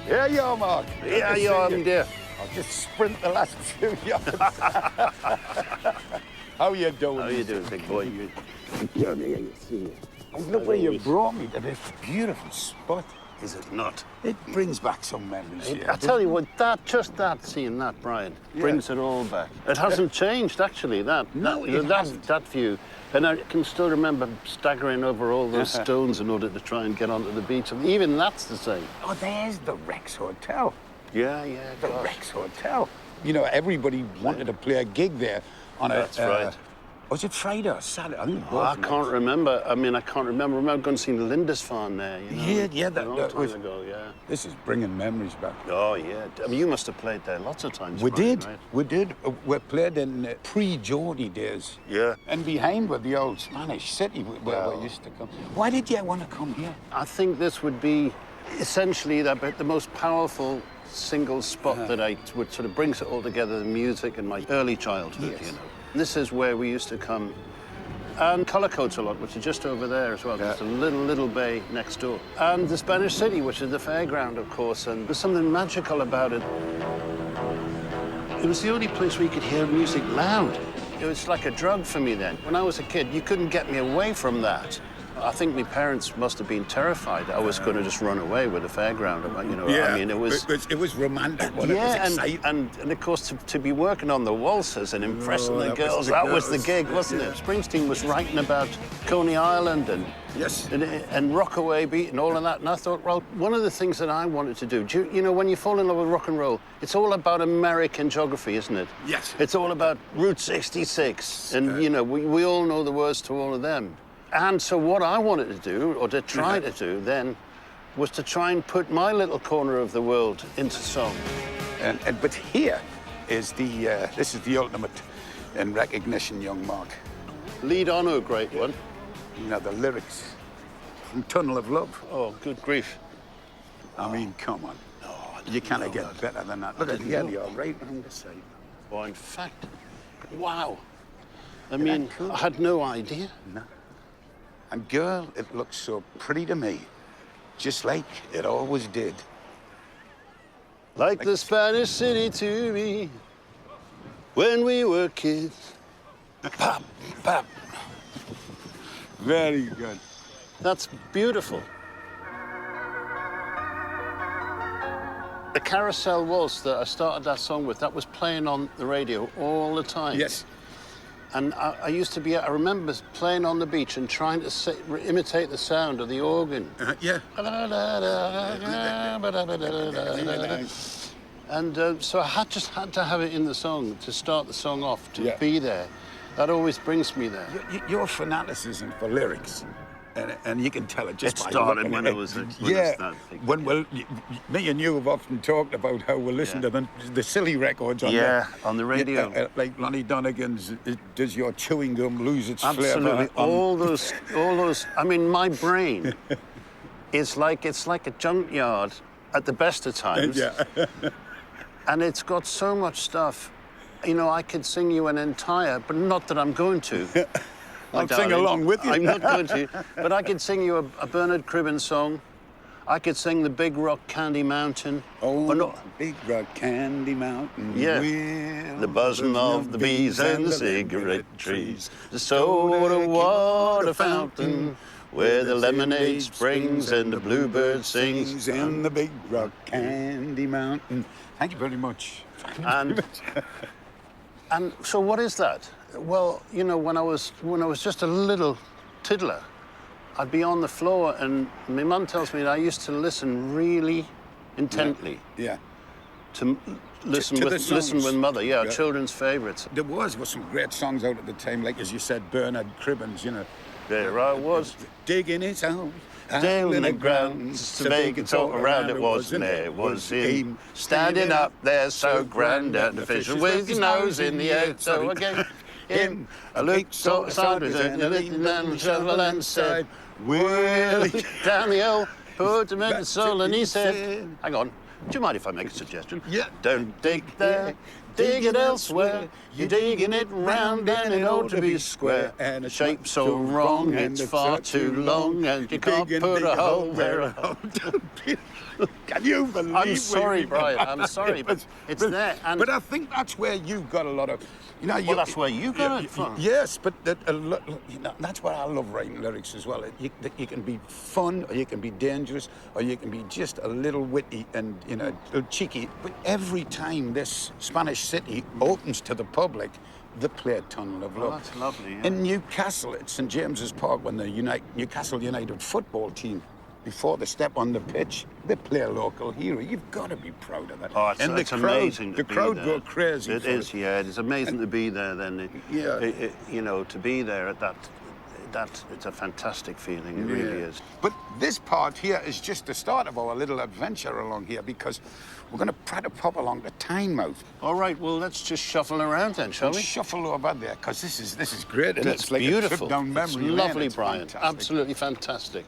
Here you are, Mark. Yeah, you are, dear. I'll just sprint the last few yards. How you doing? How you doing, big boy? Look where you brought me to this beautiful spot. Is it not? It brings back some memories. Here, I tell you what, seeing that, Brian, brings it all back. It hasn't changed, actually, that view. And I can still remember staggering over all those stones in order to try and get onto the beach. And even that's the same. Oh, there's the Rex Hotel. Yeah, The Rex Hotel. You know, everybody wanted to play a gig there on That's right. Was it Friday or Saturday? I think I can't remember. I mean, I can't remember. I remember going to see Lindisfarne there, you know. Yeah, that was a long time ago, yeah. This is bringing memories back. Oh, yeah. I mean, you must have played there lots of times, We Brian, did. right? We did. We played in pre-Geordie days. Yeah. And behind were the old Spanish city where we used to come. Why did you want to come here? I think this would be essentially the most powerful single spot that I would sort of brings it all together, the music and my early childhood, you know. This is where we used to come and colour coats a lot, which is just over there as well. Just a little bay next door. And the Spanish City, which is the fairground, of course, and there's something magical about it. It was the only place where you could hear music loud. It was like a drug for me then. When I was a kid, you couldn't get me away from that. I think my parents must have been terrified I was going to just run away with the fairground. You know, I mean, it was romantic. Wasn't it? It was exciting. And of course, to be working on the waltzes and impressing the girls, that was the gig, wasn't it? Springsteen was writing about Coney Island and Rockaway Beat and all of that. And I thought, well, one of the things that I wanted to do, you know, when you fall in love with rock and roll, it's all about American geography, isn't it? Yes. It's all about Route 66. And, you know, we all know the words to all of them. And so what I wanted to do, or to try to do then, was to try and put my little corner of the world into song. But here is this is the ultimate in recognition, young Mark. Lead on, oh, great one. You know, the lyrics from Tunnel of Love. Oh, good grief. I mean, come on. You can't get better than that. Look at the Elliot right on the side. Oh, in fact, wow. I mean, I had no idea. No. And girl, it looks so pretty to me, just like it always did. Like the Spanish City to me, when we were kids. Pop, pop. Very good. That's beautiful. The Carousel Waltz that I started that song with, that was playing on the radio all the time. Yes. And I used to be, I remember playing on the beach and trying to imitate the sound of the organ. Yeah. And so I just had to have it in the song to start the song off, to be there. That always brings me there. Your fanaticism for lyrics, and you can tell it just by started looking when at it was me and you have often talked about how we listen to the silly records on on the radio. Like Lonnie Donegan's "Does Your Chewing Gum Lose Its Flavour?" Absolutely, all those. I mean, my brain is like a junkyard at the best of times. And it's got so much stuff. You know, I could sing you an entire, but not that I'm going to. I'll sing along with you. I'm not going to, but I could sing you a Bernard Cribbin song. I could sing the Big Rock Candy Mountain. Oh, no. Big Rock Candy Mountain. Yeah. The buzzing of the bees and the cigarette trees. The soda water fountain where the lemonade springs and the bluebird sings. In the Big Rock Candy Mountain. Thank you very much. And so what is that? Well, you know, when I was just a little tiddler, I'd be on the floor, and my mum tells me that I used to listen really intently. Yeah. To listen with mother. Yeah, children's favourites. There was some great songs out at the time, like as you said, Bernard Cribbins. You know. There I was. Digging his house. Down in the ground, surveying all around it was, and there was him standing up there so grand, and the fisher with his nose in the air. So again, him, I looked sort of sideways and I looked down the shovel and said, Willie, down the hill, put him in the soul, and he said, hang on, do you mind if I make a suggestion? Yeah. Don't dig there, dig it elsewhere. You're digging it round and it ought to be square. And The it's shape's so wrong, it's far too long, and you can't put a hole where a hole. Can you believe? I'm sorry, Brian. I'm sorry, but it's there. And But I think that's where you got a lot of, you know. well, that's where you got it from. Yes, but you know, that's what I love writing lyrics as well. You can be fun, or you can be dangerous, or you can be just a little witty and, you know, a little cheeky. But every time this Spanish city opens to the public, they play Tunnel of Oh, Love. that's lovely. Yeah. In Newcastle, at St James's Park, when the Newcastle United football team, before they step on the pitch, they play a local hero. You've got to be proud of that. Oh, it's amazing. The crowd go crazy. It is, yeah. It's amazing to be there. Then, you know, to be there at that, it's a fantastic feeling. It really is. But this part here is just the start of our little adventure along here, because we're going to try to pop along the Tynemouth. All right. Well, let's just shuffle around then, shall we? Shuffle over there, because this is great. And It's like beautiful. a trip down memory it's lane. lovely, It's Brian. fantastic. Absolutely fantastic.